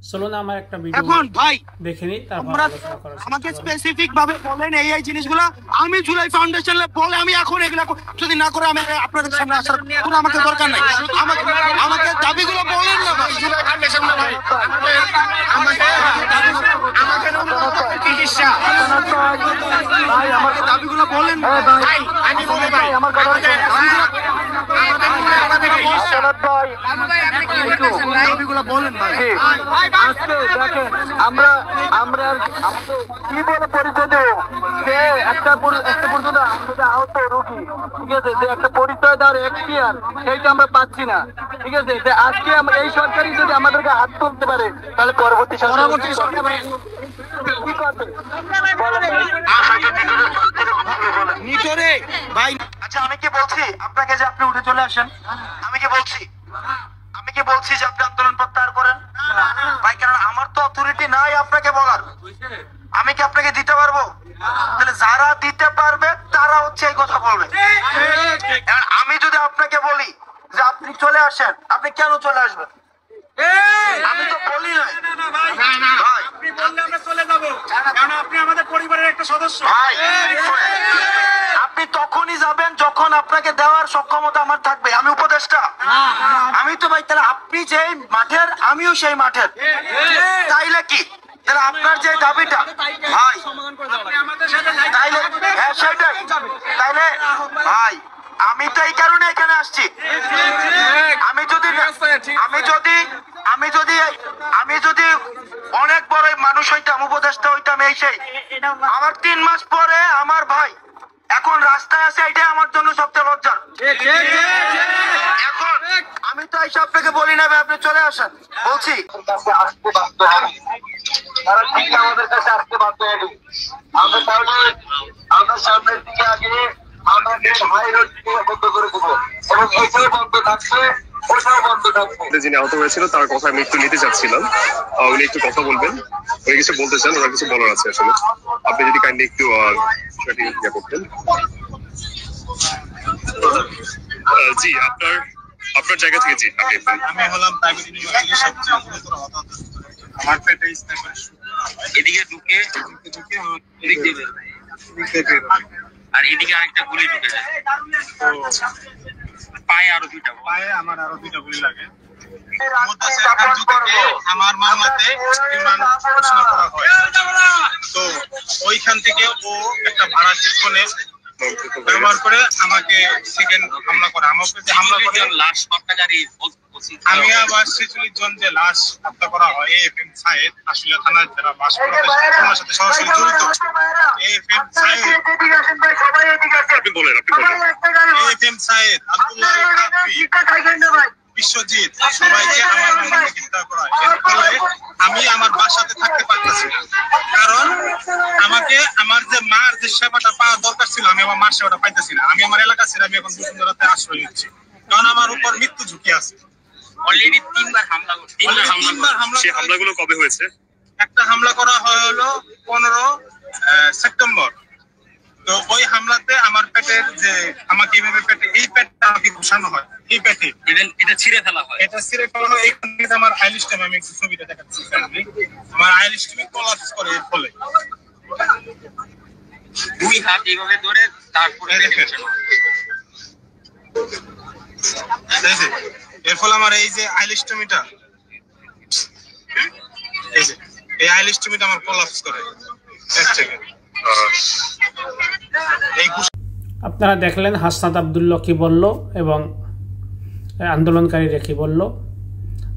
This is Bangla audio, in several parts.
চলুন আমার একটা ভিডিও এখন ভাই দেখে নিই, তারপর আলোচনা করা যাবে। আমাকে স্পেসিফিক ভাবে বলেন এই জিনিসগুলো। আমি জুলাই ফাউন্ডেশন বলে আমি এখন এগুলা যদি না করে আমি আপনাদের সামনে আসার কোনো আমাকে দরকার নাই। আমাকে দাবিগুলো বলেন না ভাই। জুলাই ফাউন্ডেশন না ভাই, চিকিৎসা ভাই, আমাকে দাবিগুলো বলেন ভাই। আমি বলি ভাই আমার কথা দাবিগুলো বলেন ভাই। আমরা কি বলে পরিচয় দেবো যে একটা পর্যন্ত আহত রোগী, ঠিক আছে, যে একটা পরিচয় দেওয়ার এখতিয়ার সেইটা আমরা পাচ্ছি না। ঠিক আছে, যে আজকে আমরা এই সরকারই যদি আমাদেরকে হাত তুলতে পারে তাহলে পরবর্তী সরকার কি করবে নিতরে ভাই। আচ্ছা আমি কি বলছি আপনাকে যে আপনি উঠে চলে আসেন? আমি কি বলছি যে আপনি আন্দোলন প্রত্যাহার করেন ভাই? কারণ আমার তো অথরিটি নাই আপনাকে বলার। আমি কি আপনাকে দিতে পারবো? তাহলে যারা দিতে পারবে তারা হচ্ছে এই কথা বলবে। আমি যদি আপনাকে বলি যে আপনি চলে আসেন, আপনি কেন চলে আসবেন? আমি তো বলি নাই ভাই, আপনি বললে আমরা চলে যাবো, কারণ আপনি আমাদের পরিবারের একটা সদস্য ভাই। আপনি তখনই যাবেন যখন আপনাকে দেওয়ার সক্ষমতা আমার থাকবে। আমি উপদেষ্টা, আমি তো ভাই। তাহলে আপনি যে মাঠের, আমিও সেই মাঠের, তাইলে কি? তাহলে আপনার যে দাবিটা ভাই তাইলে, হ্যাঁ সেটাই। তাইলে ভাই আমি তো এই কারণে এখানে আসছি। আমি যদি অনেক বড় মানুষ হইতাম, উপদেষ্টা হইতাম, এই সেই, আমার 3 মাস পরে আমার ভাই এখন রাস্তায় আছে, এটাই আমার জন্য সবচেয়ে লজ্জার। এখন আমি তো এই আপনাকে বলি না ভাই আপনি চলে আসেন, বলছি আসতে বাধ্য হবে, তারা ঠিক আমাদের কাছে আসতে বাধ্য হবে। আমরা তাহলে আমরা সামনের দিকে আগে আমাদের হাই রোড বন্ধ করে দেবো এবং ওইটাও বন্ধ থাকবে, ওটাও বন্ধ থাকবে। যিনি আহত হয়েছিল তার কথা আমি একটু নিতে চাচ্ছিলাম, উনি একটু কথা বলবেন, উনি কিছু বলতে চান, ওনার কিছু বলার আছে আসলে। আপনি যদি কাইন্ডলি একটু সেটি ইয়ে করতেন। জি, আপনার জায়গা থেকে। জি, আপনি। আমি হলাম প্রাইভেট ইউনিভার্সিটির সবচেয়ে গুরুতর আহত। আমার পেটে স্নাইপার এদিকে ঢুকে এদিক দিয়ে বের হয়, আর এদিকে আরেকটা গুলি ঢুকে যায়। পায়ে আমার আরো দুইটা গুলি লাগে। আমার মামলাতে রিমান্ড ঘোষণা করা হয়। তো ওইখান থেকে ও একটা ভাড়া ফোনে ব্যবহার করে আমাকে সেকেন্ড হামলা করে। আমাকে যে হামলা করে লাশ হত্যাকারী, আমি আবার 46 জন যে লাশ হত্যা করা হয়, এএফএম সাইদ আসলে থানার যারা লাশ ঘটনার সাথে সরাসরি জড়িত, এএফএম সাইদ, আপনি বলেন। এএফএম সাইদ, আব্দুল্লাহ কাফি, বিশ্বজিৎ, সবাইকে আমার মামলাতে গ্রেফতার করা হয়। এর ফলে আমি আমার বাসাতে থাকতে পারতেছি না, কারণ আমাকে আমার যে মার যে সেবাটা পাওয়া দরকার ছিল, আমি আমার মার সেবাটা পাইতেছি না। আমি আমার এলাকা ছেড়ে আমি এখন বসুন্ধরাতে আশ্রয় নিচ্ছি, কারণ আমার উপর মৃত্যু ঝুঁকি আছে। অলরেডি 3বার হামলা করছে। সেই হামলাগুলো কবে হয়েছে? একটা হামলা করা হলো 15 সেপ্টেম্বর। তো ওই হামলাতে আমার পেটের যে আমাকে এইভাবে পেটে, এই পেটটা আমাকে ঘুষানো হয়, এই পেটে এটা ছিঁড়ে ফেলা হয়। এইখান থেকে আমার আইলিস্টেম, আমি একটু ছবিটা দেখাচ্ছি, আমার আইলিস্টেমে কোলাপস করে। এর ফলে 2 হাত এইভাবে ধরে তারপরে এর ফলে আমার এই যে আইলিস্টেমিটা, এই আইলিস্টেমিটা আমার কোলাপস করে। আপনারা দেখলেন হাসনাত আব্দুল্লাহ কি বলল এবং আন্দোলনকারীরা কি বলল।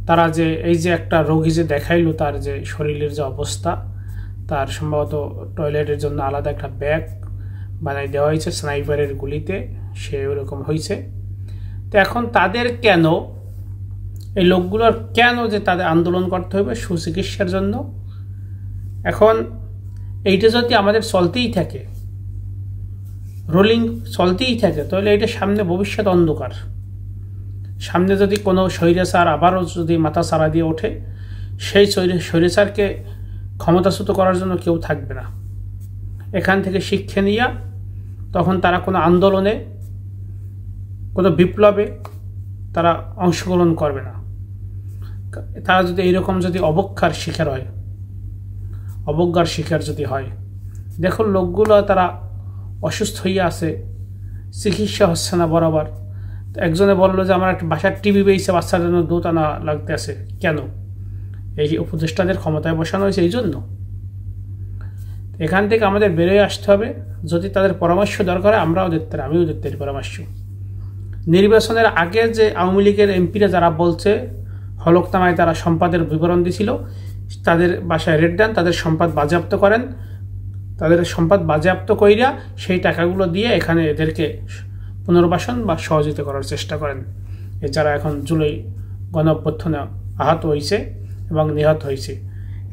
তারা যে এই যে একটা রোগী যে দেখাইলো, তার যে শরীরের যে অবস্থা, তার সম্ভবত টয়লেটের জন্য আলাদা একটা ব্যাগ বানাই দেওয়া হয়েছে স্নাইপারের গুলিতে, সে ওরকম হয়েছে। তো এখন তাদের কেন, এই লোকগুলোর কেন যে তাদের আন্দোলন করতে হবে সুচিকিৎসার জন্য? এখন এইটা যদি আমাদের চলতেই থাকে, রোলিং চলতেই থাকে, তাহলে এটা সামনে ভবিষ্যৎ অন্ধকার। সামনে যদি কোনো স্বৈরাচার আবারও যদি মাথা চারা দিয়ে ওঠে, সেই স্বৈরাচারকে ক্ষমতাচ্যুত করার জন্য কেউ থাকবে না। এখান থেকে শিক্ষা নিয়ে তখন তারা কোনো আন্দোলনে, কোনো বিপ্লবে তারা অংশগ্রহণ করবে না। তারা যদি এইরকম যদি অবজ্ঞার শিকার হয়, অবজ্ঞার শিকার যদি হয়, দেখুন লোকগুলো তারা অসুস্থ হইয়া আছে, চিকিৎসা হচ্ছে না বরাবর। একজনে বললো যে আমার একটা বাসার টিভি পেয়েছে, বাচ্চার জন্য দুধ আনা লাগতে আছে। কেন? এই উপদেষ্টাদের ক্ষমতায় বসানো হয়েছে এই জন্য। এখান থেকে আমাদের বেরোয় আসতে হবে। যদি তাদের পরামর্শ দরকার হয় আমরাও দিতে পারি, আমিও দিতে পারি পরামর্শ। নির্বাচনের আগে যে আওয়ামী লীগের এমপিরা যারা বলছে হলফনামায় তারা সম্পদের বিবরণ দিছিল, তাদের বাসায় রেড দেন, তাদের সম্পদ বাজেয়াপ্ত করেন, তাদের সম্পদ বাজেয়াপ্ত কইরা সেই টাকাগুলো দিয়ে এখানে এদেরকে পুনর্বাসন বা সহযোগিতা করার চেষ্টা করেন। যারা এখন জুলাই গণ-অভ্যুত্থানে আহত হয়েছে এবং নিহত হয়েছে।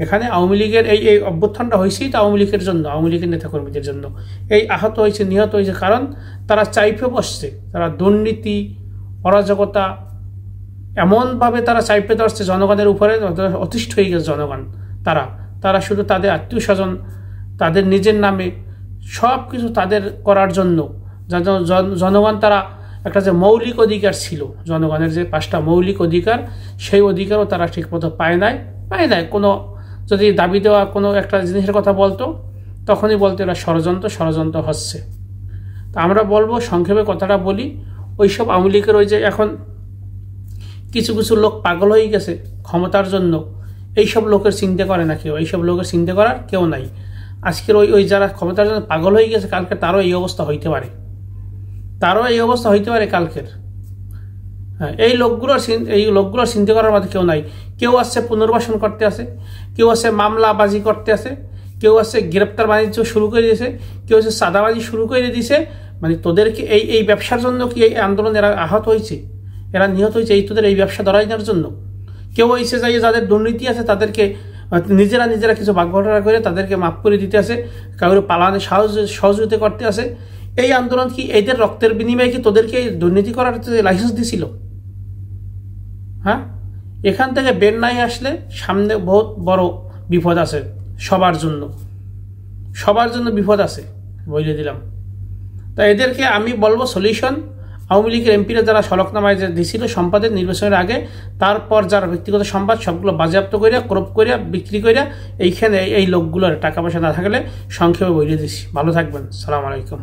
এখানে আওয়ামী লীগের এই অভ্যুত্থানটা হয়েছেই তো আওয়ামী লীগের জন্য, আওয়ামী লীগের নেতাকর্মীদের জন্য। এই আহত হয়েছে, নিহত হয়েছে কারণ তারা চাইপে বসছে, তারা দুর্নীতি, অরাজকতা এমনভাবে তারা চাইপে ধরছে জনগণের উপরে, অতিষ্ঠ হয়ে গেছে জনগণ। তারা শুধু তাদের আত্মীয় স্বজন, তাদের নিজের নামে সব কিছু তাদের করার জন্য জনগণ, তারা একটা যে মৌলিক অধিকার ছিল জনগণের, যে 5টা মৌলিক অধিকার, সেই অধিকারও তারা ঠিকমতো পায় নাই। কোনো যদি দাবি দেওয়া কোনো একটা জিনিসের কথা বলতো, তখনই বলতো এরা ষড়যন্ত্র হচ্ছে। তা আমরা বলবো, সংক্ষেপে কথাটা বলি, ওইসব আওয়ামী লীগের ওই যে এখন কিছু কিছু লোক পাগল হয়ে গেছে ক্ষমতার জন্য, এইসব লোকের চিন্তা করে না কেউ, এইসব লোকের চিন্তা করার কেউ নাই। আজকের ওই যারা ক্ষমতার জন্য পাগল হয়ে গেছে, কালকে তারও এই অবস্থা হইতে পারে, কালকের। হ্যাঁ, এই লোকগুলোর চিন্তা করার মধ্যে কেউ নাই। কেউ আসছে পুনর্বাসন করতে আসে, কেউ আসছে মামলাবাজি করতে আসে, কেউ আসছে গ্রেপ্তার বাণিজ্য শুরু করে দিয়েছে, কেউ হচ্ছে সাদাবাজি শুরু করে দিয়েছে। মানে তোদেরকে এই ব্যবসার জন্য কি এই আন্দোলন এরা আহত হয়েছে, এরা নিহত হয়েছে এই তোদের এই ব্যবসা ধরাই দেওয়ার জন্য? কেউ এসে যাই যাদের দুর্নীতি আছে তাদেরকে নিজেরা কিছু বাগঘটনা করে তাদেরকে মাফ করে দিতে আসে, কাউকে পালানে সহযোগিতা করতে আসে। এই আন্দোলন কি এদের রক্তের বিনিময়ে কি তোদেরকে দুর্নীতি করার লাইসেন্স দিছিল? হ্যাঁ, এখান থেকে বের নাই আসলে সামনে বহুত বড় বিপদ আছে, সবার জন্য বিপদ আছে, বলে দিলাম। তা এদেরকে আমি বলবো সলিউশন, আওয়ামী লীগের এমপিরা যারা হলফনামায় যে দিছিল সম্পদের নির্বাচনের আগে, তারপর যারা ব্যক্তিগত সম্পদ সবগুলো বাজেয়াপ্ত করিয়া ক্রপ করিয়া বিক্রি করিয়া এইখানে এই লোকগুলোর টাকা পয়সা না থাকলে সংক্ষেপে বলে দিছি। ভালো থাকবেন, সালাম আলাইকুম।